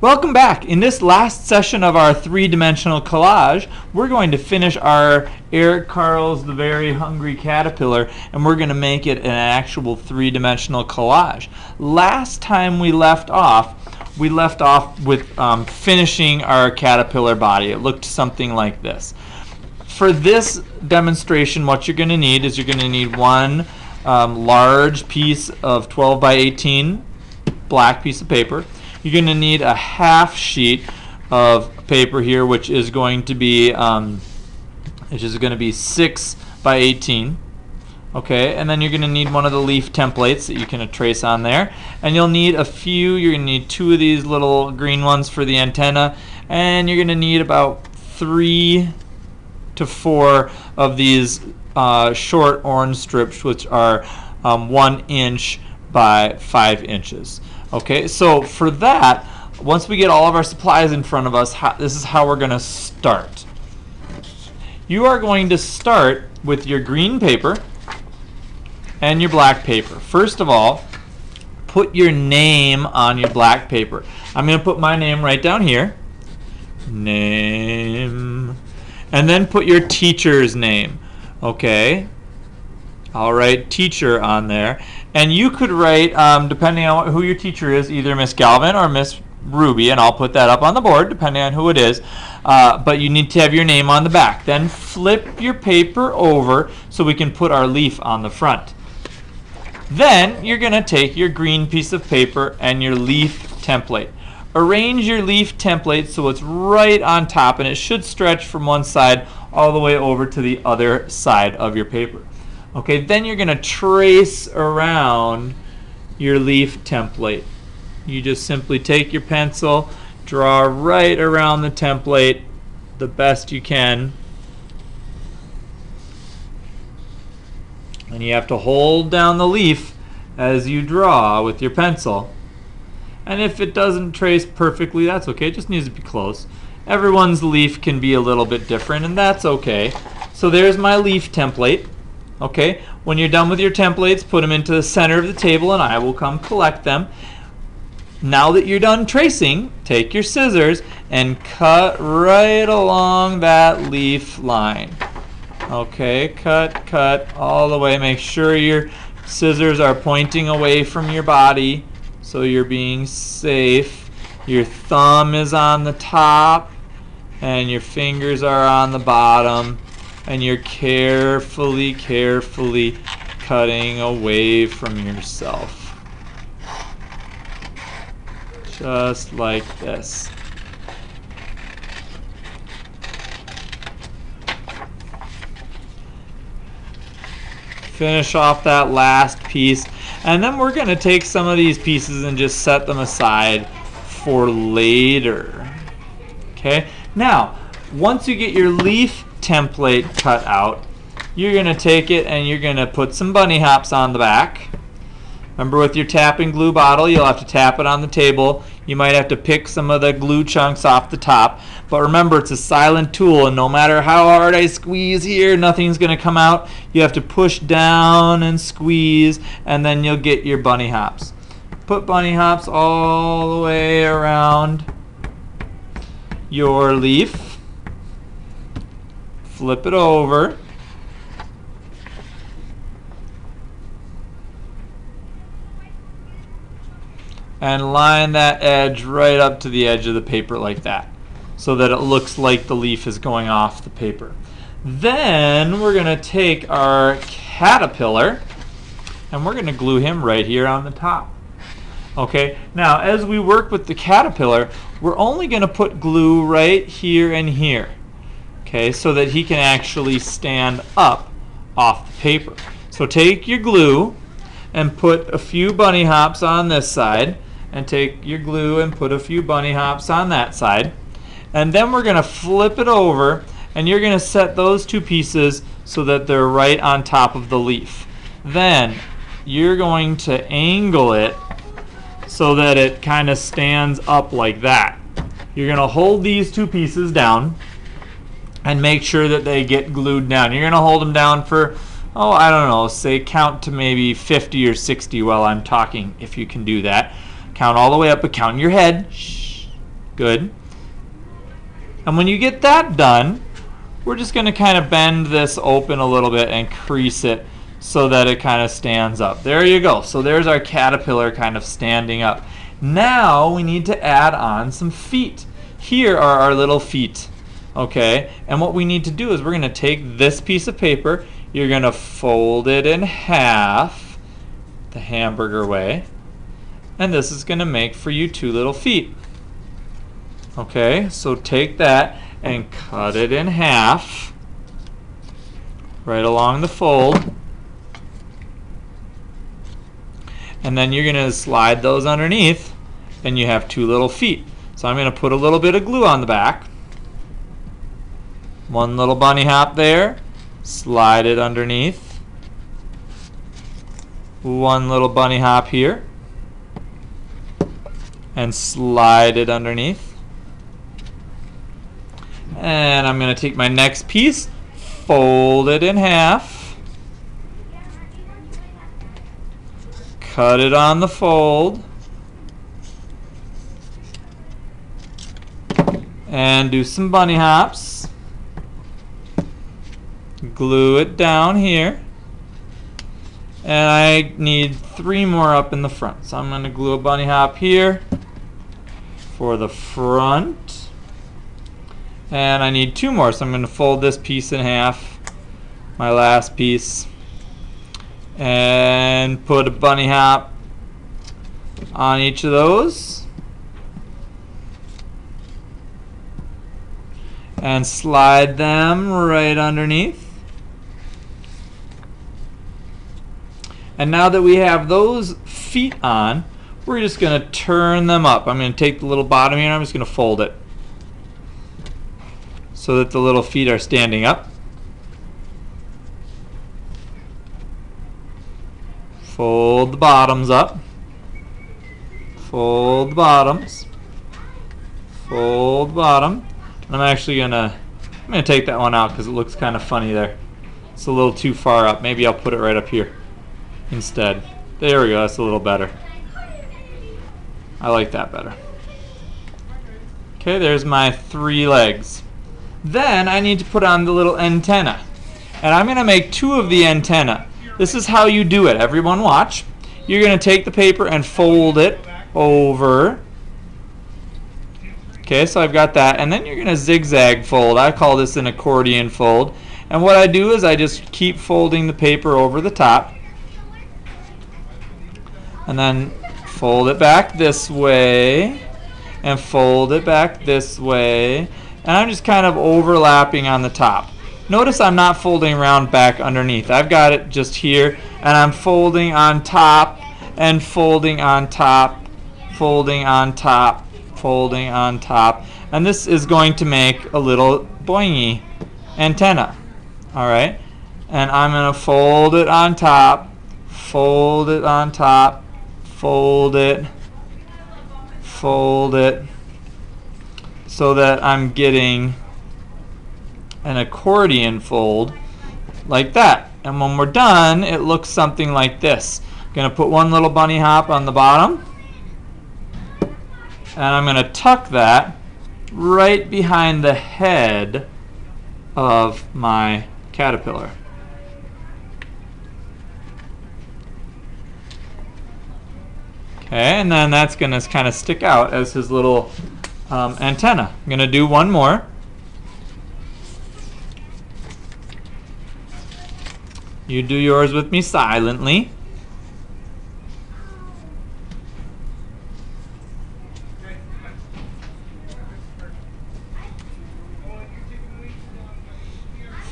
Welcome back. In this last session of our three-dimensional collage, we're going to finish our Eric Carle's The Very Hungry Caterpillar, and we're going to make it an actual three-dimensional collage. Last time we left off with finishing our caterpillar body. It looked something like this. For this demonstration, what you're going to need is you're going to need one large piece of 12 by 18 black piece of paper. You're going to need a half sheet of paper here, which is going to be 6 by 18. Okay, and then you're going to need one of the leaf templates that you can trace on there, and you'll need a few. You're going to need 2 of these little green ones for the antenna, and you're going to need about 3 to 4 of these short orange strips, which are 1 inch by 5 inches. Okay, so for that, once we get all of our supplies in front of us, this is how we're going to start. You are going to start with your green paper and your black paper. First of all, put your name on your black paper. I'm going to put my name right down here. Name. And then put your teacher's name. Okay. I'll write teacher on there. And you could write, depending on who your teacher is, either Miss Galvin or Miss Ruby, and I'll put that up on the board depending on who it is. But you need to have your name on the back. Then flip your paper over so we can put our leaf on the front. Then you're going to take your green piece of paper and your leaf template. Arrange your leaf template so it's right on top, and it should stretch from one side all the way over to the other side of your paper. Okay, then you're going to trace around your leaf template. You just simply take your pencil, draw right around the template the best you can. And you have to hold down the leaf as you draw with your pencil. And if it doesn't trace perfectly, that's okay. It just needs to be close. Everyone's leaf can be a little bit different, and that's okay. So there's my leaf template. Okay, when you're done with your templates, put them into the center of the table and I will come collect them. Now that you're done tracing, take your scissors and cut right along that leaf line. Okay, cut all the way. Make sure your scissors are pointing away from your body so you're being safe. Your thumb is on the top and your fingers are on the bottom. And you're carefully cutting away from yourself. Just like this. Finish off that last piece. And then we're going to take some of these pieces and just set them aside for later. Okay? Now, once you get your leaf template cut out, you're going to take it and you're going to put some bunny hops on the back. Remember, with your tapping glue bottle, you'll have to tap it on the table. You might have to pick some of the glue chunks off the top, but remember, it's a silent tool, and no matter how hard I squeeze here, nothing's going to come out. You have to push down and squeeze, and then you'll get your bunny hops. Put bunny hops all the way around your leaf. Flip it over. And line that edge right up to the edge of the paper like that, so that it looks like the leaf is going off the paper. Then we're going to take our caterpillar and we're going to glue him right here on the top. Okay, now as we work with the caterpillar, we're only going to put glue right here and here. Okay, so that he can actually stand up off the paper. So take your glue and put a few bunny hops on this side, and take your glue and put a few bunny hops on that side. And then we're going to flip it over, and you're going to set those 2 pieces so that they're right on top of the leaf. Then you're going to angle it so that it kind of stands up like that. You're going to hold these 2 pieces down and make sure that they get glued down. You're going to hold them down for, I don't know, say count to maybe 50 or 60 while I'm talking, if you can do that. Count all the way up, but count in your head. Shh. Good. And when you get that done, we're just going to kind of bend this open a little bit and crease it so that it kind of stands up. There you go. So there's our caterpillar kind of standing up. Now we need to add on some feet. Here are our little feet. Okay, and what we need to do is we're going to take this piece of paper, you're going to fold it in half the hamburger way, and this is going to make for you two little feet. Okay, so take that and cut it in half right along the fold, and then you're going to slide those underneath and you have two little feet. So I'm going to put a little bit of glue on the back. One little bunny hop there, slide it underneath. One little bunny hop here, and slide it underneath. And I'm going to take my next piece, fold it in half, cut it on the fold, and do some bunny hops. Glue it down here, and I need 3 more up in the front, so I'm going to glue a bunny hop here for the front, and I need 2 more, so I'm going to fold this piece in half, my last piece, and put a bunny hop on each of those, and slide them right underneath. And now that we have those feet on, we're just going to turn them up. I'm going to take the little bottom here and I'm just going to fold it so that the little feet are standing up. Fold the bottoms up. Fold the bottoms. Fold the bottom. And I'm actually going to take that one out because it looks kind of funny there. It's a little too far up. Maybe I'll put it right up here instead. There we go, that's a little better. I like that better. Okay, there's my 3 legs. Then I need to put on the little antenna. And I'm going to make 2 of the antenna. This is how you do it. Everyone watch. You're going to take the paper and fold it over. Okay, so I've got that. And then you're going to zigzag fold. I call this an accordion fold. And what I do is I just keep folding the paper over the top. And then fold it back this way, and fold it back this way, and I'm just kind of overlapping on the top. Notice I'm not folding around back underneath. I've got it just here, and I'm folding on top, and folding on top, folding on top, folding on top, and this is going to make a little boingy antenna. Alright, and I'm going to fold it on top, fold it on top, fold it, so that I'm getting an accordion fold like that. And when we're done, it looks something like this. I'm going to put one little bunny hop on the bottom, and I'm going to tuck that right behind the head of my caterpillar. Okay, and then that's going to kind of stick out as his little antenna. I'm going to do one more. You do yours with me silently.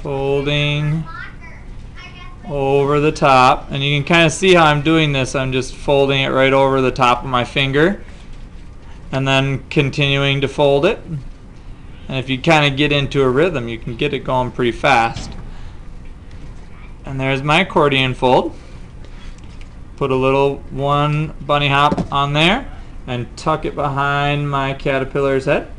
Folding over the top, and you can kind of see how I'm doing this. I'm just folding it right over the top of my finger and then continuing to fold it. And if you kind of get into a rhythm, you can get it going pretty fast. And there's my accordion fold. Put a little 1 bunny hop on there and tuck it behind my caterpillar's head.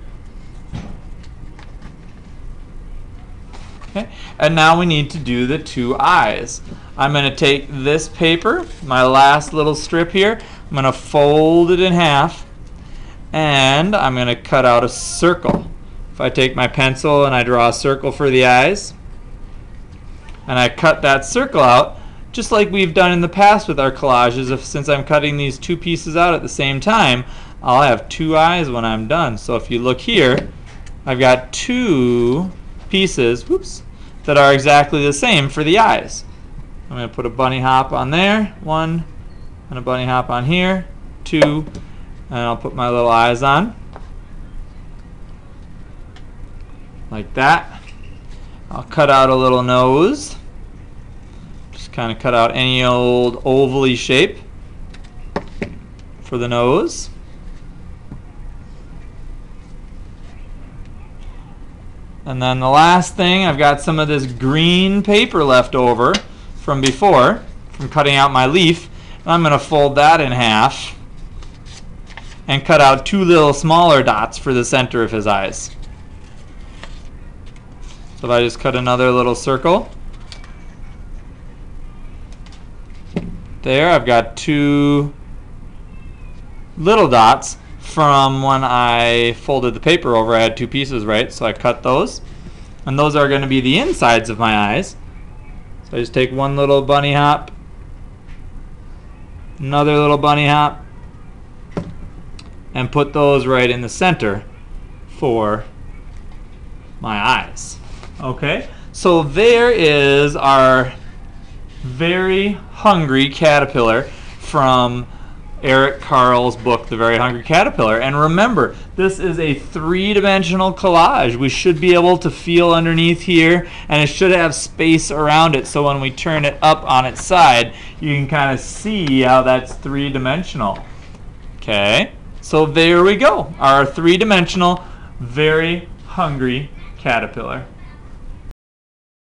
Okay. And now we need to do the 2 eyes. I'm going to take this paper, my last little strip here, I'm going to fold it in half, And I'm going to cut out a circle. If I take my pencil and I draw a circle for the eyes, and I cut that circle out, just like we've done in the past with our collages, since I'm cutting these two pieces out at the same time, I'll have two eyes when I'm done. So if you look here, I've got two pieces, whoops, that are exactly the same for the eyes. I'm going to put a bunny hop on there, one, and a bunny hop on here, two, and I'll put my little eyes on, like that. I'll cut out a little nose. Just kind of cut out any old oval-y shape for the nose. And then the last thing, I've got some of this green paper left over from before, from cutting out my leaf. I'm going to fold that in half and cut out two little smaller dots for the center of his eyes. So if I just cut another little circle, there I've got two little dots from when I folded the paper over. I had two pieces, right? So I cut those, and those are going to be the insides of my eyes. So I just take one little bunny hop, another little bunny hop, and put those right in the center for my eyes. Okay, so there is our Very Hungry Caterpillar from Eric Carle's book, The Very Hungry Caterpillar. And remember, this is a three-dimensional collage. We should be able to feel underneath here, and it should have space around it, so when we turn it up on its side, you can kind of see how that's three-dimensional. Okay, so there we go, our three-dimensional Very Hungry Caterpillar.